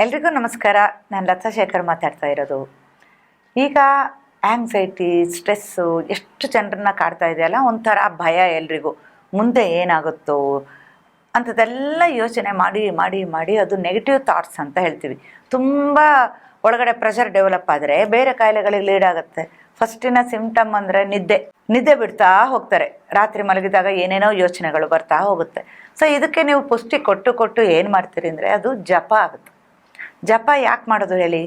ಎಲ್ರಿಗೂ ನಮಸ್ಕಾರ. ನಾನು ಲತಾ ಶೇಖರ್ ಮಾತಾಡ್ತಾ ಇರೋದು. ಈಗ ಆ್ಯಂಗ್ಸೈಟಿ, ಸ್ಟ್ರೆಸ್ಸು ಎಷ್ಟು ಜನರನ್ನ ಕಾಡ್ತಾ ಇದೆಯಲ್ಲ, ಒಂಥರ ಭಯ ಎಲ್ರಿಗೂ. ಮುಂದೆ ಏನಾಗುತ್ತೋ ಅಂಥದ್ದೆಲ್ಲ ಯೋಚನೆ ಮಾಡಿ ಮಾಡಿ ಮಾಡಿ ಅದು ನೆಗೆಟಿವ್ ಥಾಟ್ಸ್ ಅಂತ ಹೇಳ್ತೀವಿ. ತುಂಬ ಒಳಗಡೆ ಪ್ರೆಷರ್ ಡೆವಲಪ್ ಆದರೆ ಬೇರೆ ಕಾಯಿಲೆಗಳಿಗೆ ಲೀಡ್ ಆಗುತ್ತೆ. ಫಸ್ಟಿನ ಸಿಂಪ್ಟಮ್ ಅಂದರೆ ನಿದ್ದೆ ಬಿಡ್ತಾ ಹೋಗ್ತಾರೆ. ರಾತ್ರಿ ಮಲಗಿದಾಗ ಏನೇನೋ ಯೋಚನೆಗಳು ಬರ್ತಾ ಹೋಗುತ್ತೆ. ಸೊ ಇದಕ್ಕೆ ನೀವು ಪುಷ್ಟಿ ಕೊಟ್ಟು ಏನು ಮಾಡ್ತೀರಿ ಅಂದರೆ ಅದು ಜಪ ಆಗುತ್ತೆ. ಜಪ ಯಾಕೆ ಮಾಡೋದು ಹೇಳಿ?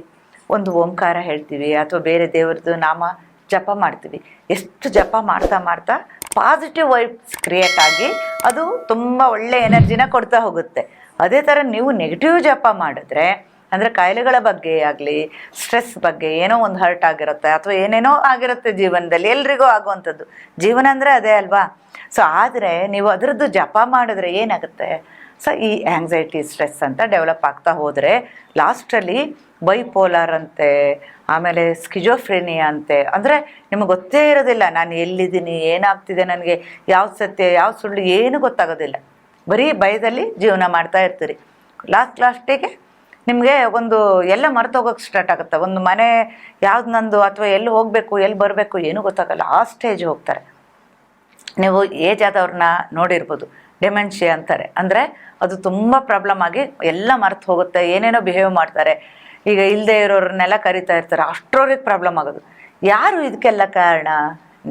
ಒಂದು ಓಂಕಾರ ಹೇಳ್ತೀವಿ ಅಥವಾ ಬೇರೆ ದೇವ್ರದ್ದು ನಾಮ ಜಪ ಮಾಡ್ತೀವಿ. ಎಷ್ಟು ಜಪ ಮಾಡ್ತಾ ಪಾಸಿಟಿವ್ ವೈಬ್ಸ್ ಕ್ರಿಯೇಟ್ ಆಗಿ ಅದು ತುಂಬ ಒಳ್ಳೆ ಎನರ್ಜಿನ ಕೊಡ್ತಾ ಹೋಗುತ್ತೆ. ಅದೇ ಥರ ನೀವು ನೆಗೆಟಿವ್ ಜಪ ಮಾಡಿದ್ರೆ, ಅಂದರೆ ಕಾಯಿಲೆಗಳ ಬಗ್ಗೆ ಆಗಲಿ, ಸ್ಟ್ರೆಸ್ ಬಗ್ಗೆ ಏನೋ ಒಂದು ಹರ್ಟ್ ಆಗಿರುತ್ತೆ ಅಥವಾ ಏನೇನೋ ಆಗಿರುತ್ತೆ ಜೀವನದಲ್ಲಿ, ಎಲ್ರಿಗೂ ಆಗುವಂಥದ್ದು. ಜೀವನ ಅಂದರೆ ಅದೇ ಅಲ್ವಾ? ಸೊ ಆದರೆ ನೀವು ಅದರದ್ದು ಜಪ ಮಾಡಿದ್ರೆ ಏನಾಗುತ್ತೆ? ಸೊ ಈ ಆ್ಯಂಗ್ಸೈಟಿ, ಸ್ಟ್ರೆಸ್ ಅಂತ ಡೆವಲಪ್ ಆಗ್ತಾ ಹೋದರೆ ಲಾಸ್ಟಲ್ಲಿ ಬೈಪೋಲಾರ್ ಅಂತೆ, ಆಮೇಲೆ ಸ್ಕಿಜೋಫ್ರೆನಿಯಾ ಅಂತೆ. ಅಂದರೆ ನಿಮಗೆ ಗೊತ್ತೇ ಇರೋದಿಲ್ಲ, ನಾನು ಎಲ್ಲಿದ್ದೀನಿ, ಏನಾಗ್ತಿದೆ, ನನಗೆ ಯಾವ್ದು ಸತ್ಯ ಯಾವ್ದು ಸುಳ್ಳು ಏನು ಗೊತ್ತಾಗೋದಿಲ್ಲ. ಬರೀ ಭಯದಲ್ಲಿ ಜೀವನ ಮಾಡ್ತಾ ಇರ್ತೀರಿ. ಲಾಸ್ಟಿಗೆ ನಿಮಗೆ ಒಂದು ಎಲ್ಲ ಮರೆತೋಗೋಕ್ಕೆ ಸ್ಟಾರ್ಟ್ ಆಗುತ್ತೆ. ಒಂದು ಮನೆ ಯಾವ್ದು ನಂದು ಅಥವಾ ಎಲ್ಲಿ ಹೋಗಬೇಕು ಎಲ್ಲಿ ಬರಬೇಕು ಏನೂ ಗೊತ್ತಾಗಲ್ಲ. ಆ ಸ್ಟೇಜ್ ಹೋಗ್ತಾರೆ. ನೀವು ಏಜ್ ಆದವ್ರನ್ನ ನೋಡಿರ್ಬೋದು, ಡೆಮೆನ್ಷಿಯಾ ಅಂತಾರೆ. ಅಂದರೆ ಅದು ತುಂಬ ಪ್ರಾಬ್ಲಮ್ ಆಗಿ ಎಲ್ಲ ಮರೆತು ಹೋಗುತ್ತೆ, ಏನೇನೋ ಬಿಹೇವ್ ಮಾಡ್ತಾರೆ. ಈಗ ಇಲ್ಲದೆ ಇರೋರನ್ನೆಲ್ಲ ಕರಿತಾ ಇರ್ತಾರೆ, ಅಷ್ಟರವ್ರಿಗೆ ಪ್ರಾಬ್ಲಮ್ ಆಗೋದು. ಯಾರು ಇದಕ್ಕೆಲ್ಲ ಕಾರಣ?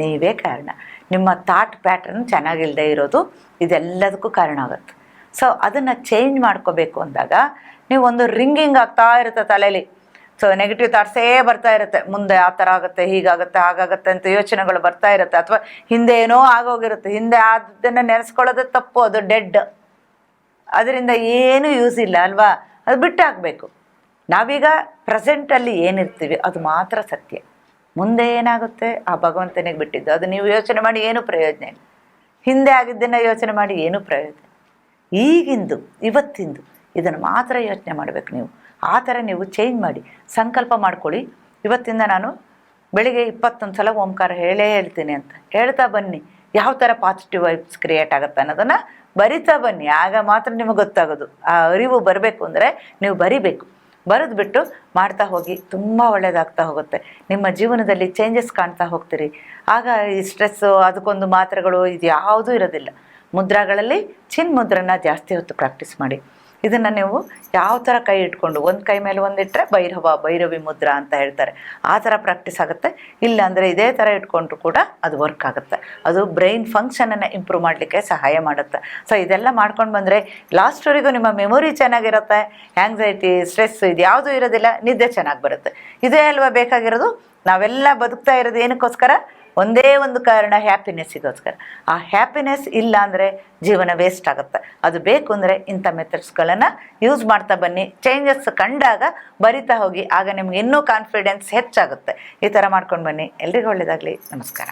ನೀವೇ ಕಾರಣ. ನಿಮ್ಮ ಥಾಟ್ ಪ್ಯಾಟ್ರನ್ ಚೆನ್ನಾಗಿಲ್ಲದೆ ಇರೋದು ಇದೆಲ್ಲದಕ್ಕೂ ಕಾರಣ ಆಗುತ್ತೆ. ಸೊ ಅದನ್ನು ಚೇಂಜ್ ಮಾಡ್ಕೋಬೇಕು ಅಂದಾಗ ನೀವು ಒಂದು ರಿಂಗಿಂಗ್ ಆಗ್ತಾ ಇರುತ್ತೆ ತಲೆಯಲ್ಲಿ. ಸೊ ನೆಗೆಟಿವ್ ಥಾಟ್ಸೇ ಬರ್ತಾ ಇರುತ್ತೆ. ಮುಂದೆ ಆ ಥರ ಆಗುತ್ತೆ, ಹೀಗಾಗುತ್ತೆ, ಹಾಗಾಗುತ್ತೆ ಅಂತ ಯೋಚನೆಗಳು ಬರ್ತಾ ಇರುತ್ತೆ. ಅಥವಾ ಹಿಂದೆ ಏನೋ ಆಗೋಗಿರುತ್ತೆ, ಹಿಂದೆ ಅದನ್ನು ನೆನೆಸ್ಕೊಳ್ಳೋದು ತಪ್ಪು, ಅದು ಡೆಡ್. ಅದರಿಂದ ಏನೂ ಯೂಸ್ ಇಲ್ಲ ಅಲ್ವಾ? ಅದು ಬಿಟ್ಟು ಹಾಕಬೇಕು. ನಾವೀಗ ಪ್ರೆಸೆಂಟಲ್ಲಿ ಏನಿರ್ತೀವಿ ಅದು ಮಾತ್ರ ಸತ್ಯ. ಮುಂದೆ ಏನಾಗುತ್ತೆ ಆ ಭಗವಂತನಿಗೆ ಬಿಟ್ಟಿದ್ದು. ಅದು ನೀವು ಯೋಚನೆ ಮಾಡಿ ಏನೂ ಪ್ರಯೋಜನ ಇಲ್ಲ. ಹಿಂದೆ ಆಗಿದ್ದನ್ನು ಯೋಚನೆ ಮಾಡಿ ಏನೂ ಪ್ರಯೋಜನ. ಈಗಿಂದು ಇವತ್ತಿಂದು ಇದನ್ನು ಮಾತ್ರ ಯೋಚನೆ ಮಾಡಬೇಕು ನೀವು. ಆ ಥರ ನೀವು ಚೇಂಜ್ ಮಾಡಿ ಸಂಕಲ್ಪ ಮಾಡ್ಕೊಳ್ಳಿ. ಇವತ್ತಿಂದ ನಾನು ಬೆಳಿಗ್ಗೆ 21 ಸಲ ಓಂಕಾರ ಹೇಳ್ತೀನಿ ಅಂತ ಹೇಳ್ತಾ ಬನ್ನಿ. ಯಾವ ಥರ ಪಾಸಿಟಿವ್ ವೈಬ್ಸ್ ಕ್ರಿಯೇಟ್ ಆಗುತ್ತೆ ಅನ್ನೋದನ್ನು ಬರಿತಾ ಬನ್ನಿ. ಆಗ ಮಾತ್ರ ನಿಮಗೆ ಗೊತ್ತಾಗೋದು. ಆ ಅರಿವು ಬರಬೇಕು ಅಂದರೆ ನೀವು ಬರಿಬೇಕು. ಬರೆದ್ಬಿಟ್ಟು ಮಾಡ್ತಾ ಹೋಗಿ, ತುಂಬ ಒಳ್ಳೆಯದಾಗ್ತಾ ಹೋಗುತ್ತೆ. ನಿಮ್ಮ ಜೀವನದಲ್ಲಿ ಚೇಂಜಸ್ ಕಾಣ್ತಾ ಹೋಗ್ತೀರಿ. ಆಗ ಈ ಸ್ಟ್ರೆಸ್ಸು, ಅದಕ್ಕೊಂದು ಮಾತ್ರೆಗಳು ಇದು ಯಾವುದೂ ಇರೋದಿಲ್ಲ. ಮುದ್ರಾಗಳಲ್ಲಿ ಚಿನ್ ಮುದ್ರನ ಜಾಸ್ತಿ ಹೊತ್ತು ಪ್ರಾಕ್ಟೀಸ್ ಮಾಡಿ. ಇದನ್ನು ನೀವು ಯಾವ ಥರ ಕೈ ಇಟ್ಕೊಂಡು, ಒಂದು ಕೈ ಮೇಲೆ ಒಂದಿಟ್ಟರೆ ಭೈರವಿ ಮುದ್ರಾ ಅಂತ ಹೇಳ್ತಾರೆ, ಆ ಥರ ಪ್ರಾಕ್ಟೀಸ್ ಆಗುತ್ತೆ. ಇಲ್ಲ ಅಂದರೆ ಇದೇ ಥರ ಇಟ್ಕೊಂಡ್ರು ಕೂಡ ಅದು ವರ್ಕ್ ಆಗುತ್ತೆ. ಅದು ಬ್ರೈನ್ ಫಂಕ್ಷನನ್ನು ಇಂಪ್ರೂವ್ ಮಾಡಲಿಕ್ಕೆ ಸಹಾಯ ಮಾಡುತ್ತೆ. ಸೊ ಇದೆಲ್ಲ ಮಾಡ್ಕೊಂಡು ಬಂದರೆ ಲಾಸ್ಟ್ವರೆಗೂ ನಿಮ್ಮ ಮೆಮೊರಿ ಚೆನ್ನಾಗಿರುತ್ತೆ. ಆ್ಯಂಗ್ಸೈಟಿ, ಸ್ಟ್ರೆಸ್ ಇದು ಯಾವುದೂ ಇರೋದಿಲ್ಲ. ನಿದ್ದೆ ಚೆನ್ನಾಗಿ ಬರುತ್ತೆ. ಇದೇ ಅಲ್ವಾ ಬೇಕಾಗಿರೋದು? ನಾವೆಲ್ಲ ಬದುಕ್ತಾ ಇರೋದು ಏನಕ್ಕೋಸ್ಕರ? ಒಂದೇ ಒಂದು ಕಾರಣ, ಹ್ಯಾಪಿನೆಸ್ಸಿಗೋಸ್ಕರ. ಆ ಹ್ಯಾಪಿನೆಸ್ ಇಲ್ಲ ಅಂದರೆ ಜೀವನ ವೇಸ್ಟ್ ಆಗುತ್ತೆ. ಅದು ಬೇಕು ಅಂದರೆ ಇಂಥ ಮೆಥಡ್ಸ್ಗಳನ್ನು ಯೂಸ್ ಮಾಡ್ತಾ ಬನ್ನಿ. ಚೇಂಜಸ್ ಕಂಡಾಗ ಬರಿತಾ ಹೋಗಿ. ಆಗ ನಿಮ್ಗೆ ಇನ್ನೂ ಕಾನ್ಫಿಡೆನ್ಸ್ ಹೆಚ್ಚಾಗುತ್ತೆ. ಈ ಥರ ಮಾಡ್ಕೊಂಡು ಬನ್ನಿ. ಎಲ್ರಿಗೂ ಒಳ್ಳೆಯದಾಗಲಿ. ನಮಸ್ಕಾರ.